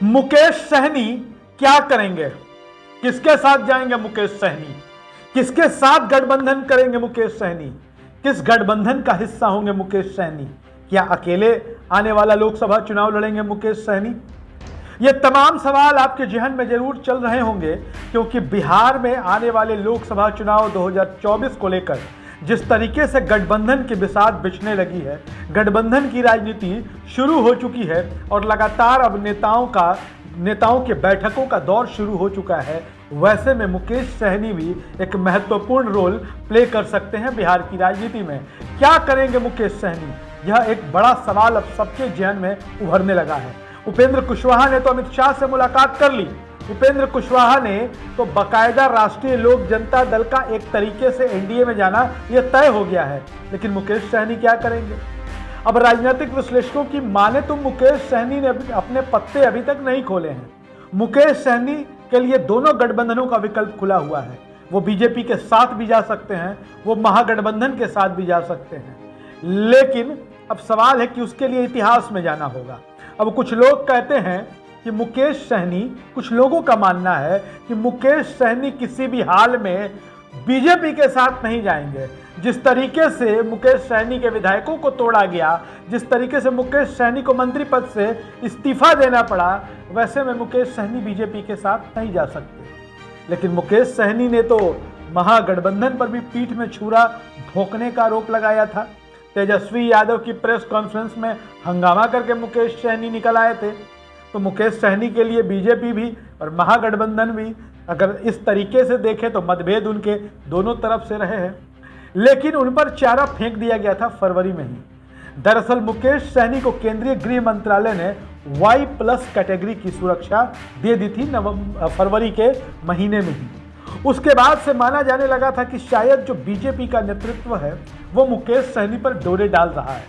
मुकेश सहनी क्या करेंगे? किसके साथ जाएंगे मुकेश सहनी? किसके साथ गठबंधन करेंगे मुकेश सहनी? किस गठबंधन का हिस्सा होंगे मुकेश सहनी? क्या अकेले आने वाला लोकसभा चुनाव लड़ेंगे मुकेश सहनी? ये तमाम सवाल आपके जहन में जरूर चल रहे होंगे, क्योंकि बिहार में आने वाले लोकसभा चुनाव 2024 को लेकर जिस तरीके से गठबंधन की बिसात बिछने लगी है, गठबंधन की राजनीति शुरू हो चुकी है और लगातार अब नेताओं के बैठकों का दौर शुरू हो चुका है, वैसे में मुकेश सहनी भी एक महत्वपूर्ण रोल प्ले कर सकते हैं बिहार की राजनीति में। क्या करेंगे मुकेश सहनी? यह एक बड़ा सवाल अब सबके जहन में उभरने लगा है। उपेंद्र कुशवाहा ने तो अमित शाह से मुलाकात कर ली। उपेंद्र कुशवाहा ने तो बाकायदा राष्ट्रीय लोक जनता दल का एक तरीके से एनडीए में जाना यह तय हो गया है, लेकिन मुकेश सहनी क्या करेंगे? अब राजनीतिक विश्लेषकों की माने तो मुकेश सहनी ने अपने पत्ते अभी तक नहीं खोले हैं। मुकेश सहनी के लिए दोनों गठबंधनों का विकल्प खुला हुआ है। वो बीजेपी के साथ भी जा सकते हैं, वो महागठबंधन के साथ भी जा सकते हैं, लेकिन अब सवाल है कि उसके लिए इतिहास में जाना होगा। अब कुछ लोग कहते हैं कि मुकेश सहनी, कुछ लोगों का मानना है कि मुकेश सहनी किसी भी हाल में बीजेपी के साथ नहीं जाएंगे। जिस तरीके से मुकेश सहनी के विधायकों को तोड़ा गया, जिस तरीके से मुकेश सहनी को मंत्री पद से इस्तीफा देना पड़ा, वैसे में मुकेश सहनी बीजेपी के साथ नहीं जा सकते। लेकिन मुकेश सहनी ने तो महागठबंधन पर भी पीठ में छुरा भोंकने का आरोप लगाया था। तेजस्वी यादव की प्रेस कॉन्फ्रेंस में हंगामा करके मुकेश सहनी निकल आए थे। तो मुकेश सहनी के लिए बीजेपी भी और महागठबंधन भी अगर इस तरीके से देखें तो मतभेद उनके दोनों तरफ से रहे हैं, लेकिन उन पर चारा फेंक दिया गया था फरवरी में ही। दरअसल मुकेश सहनी को केंद्रीय गृह मंत्रालय ने Y+ कैटेगरी की सुरक्षा दे दी थी फरवरी के महीने में ही। उसके बाद से माना जाने लगा था कि शायद जो बीजेपी का नेतृत्व है वो मुकेश सहनी पर डोरे डाल रहा है,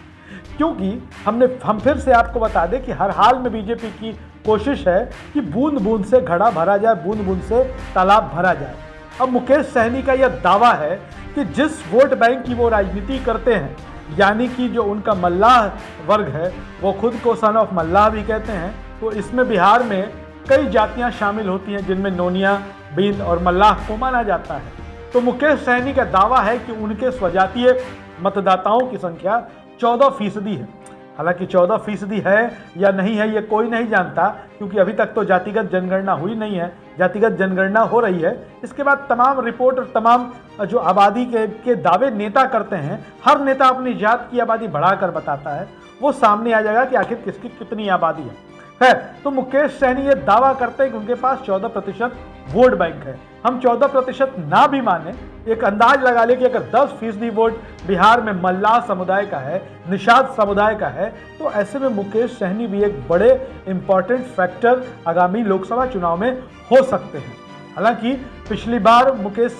क्योंकि हम फिर से आपको बता दें कि हर हाल में बीजेपी की कोशिश है कि बूंद बूंद से घड़ा भरा जाए, बूंद बूंद से तालाब भरा जाए। अब मुकेश सहनी का यह दावा है कि जिस वोट बैंक की वो राजनीति करते हैं, यानी कि जो उनका मल्लाह वर्ग है, वो खुद को सन ऑफ मल्लाह भी कहते हैं, तो इसमें बिहार में कई जातियां शामिल होती हैं जिनमें नोनिया, बींद और मल्लाह को माना जाता है। तो मुकेश सहनी का दावा है कि उनके स्वजातीय मतदाताओं की संख्या 14% है। हालांकि 14% है या नहीं है ये कोई नहीं जानता, क्योंकि अभी तक तो जातिगत जनगणना हुई नहीं है। जातिगत जनगणना हो रही है, इसके बाद तमाम रिपोर्ट और तमाम जो आबादी के दावे नेता करते हैं, हर नेता अपनी जात की आबादी बढ़ाकर बताता है, वो सामने आ जाएगा कि आखिर किसकी कितनी आबादी है। तो मुकेश सहनी ये दावा करते हैं कि उनके पास 14% वोट बैंक है। हम 14% ना भी माने, एक अंदाज लगा ले कि अगर 10% वोट बिहार में मल्लाह समुदाय का है, निषाद समुदाय का है, तो ऐसे में मुकेश सहनी भी एक बड़े इंपॉर्टेंट फैक्टर आगामी लोकसभा चुनाव में हो सकते हैं। हालांकि पिछली बार मुकेश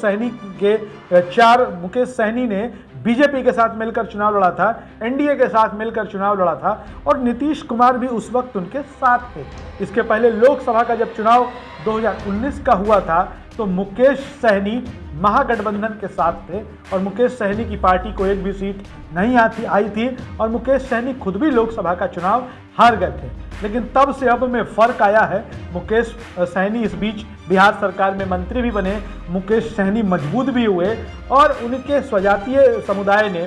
सहनी ने बीजेपी के साथ मिलकर चुनाव लड़ा था, एनडीए के साथ मिलकर चुनाव लड़ा था और नीतीश कुमार भी उस वक्त उनके साथ थे। इसके पहले लोकसभा का जब चुनाव 2019 का हुआ था तो मुकेश सहनी महागठबंधन के साथ थे और मुकेश सहनी की पार्टी को एक भी सीट नहीं आई थी और मुकेश सहनी खुद भी लोकसभा का चुनाव हार गए थे। लेकिन तब से अब में फर्क आया है। मुकेश सहनी इस बीच बिहार सरकार में मंत्री भी बने, मुकेश सहनी मजबूत भी हुए और उनके स्वजातीय समुदाय ने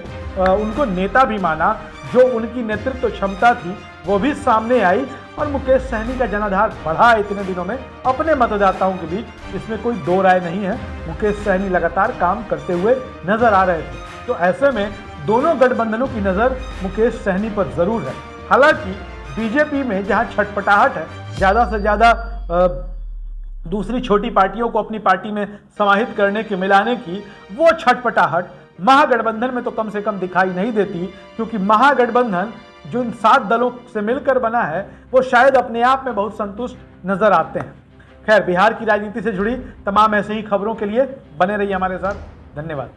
उनको नेता भी माना। जो उनकी नेतृत्व क्षमता थी वो भी सामने आई और मुकेश सहनी का जनाधार बढ़ा इतने दिनों में अपने मतदाताओं के बीच, इसमें कोई दो राय नहीं है। मुकेश सहनी लगातार काम करते हुए नजर आ रहे थे। तो ऐसे में दोनों गठबंधनों की नज़र मुकेश सहनी पर जरूर है। हालांकि बीजेपी में जहां छटपटाहट है, ज़्यादा से ज़्यादा दूसरी छोटी पार्टियों को अपनी पार्टी में समाहित करने की, मिलाने की, वो छटपटाहट महागठबंधन में तो कम से कम दिखाई नहीं देती, क्योंकि महागठबंधन जो इन 7 दलों से मिलकर बना है वो शायद अपने आप में बहुत संतुष्ट नजर आते हैं। खैर, बिहार की राजनीति से जुड़ी तमाम ऐसे ही खबरों के लिए बने रहिए हमारे साथ। धन्यवाद।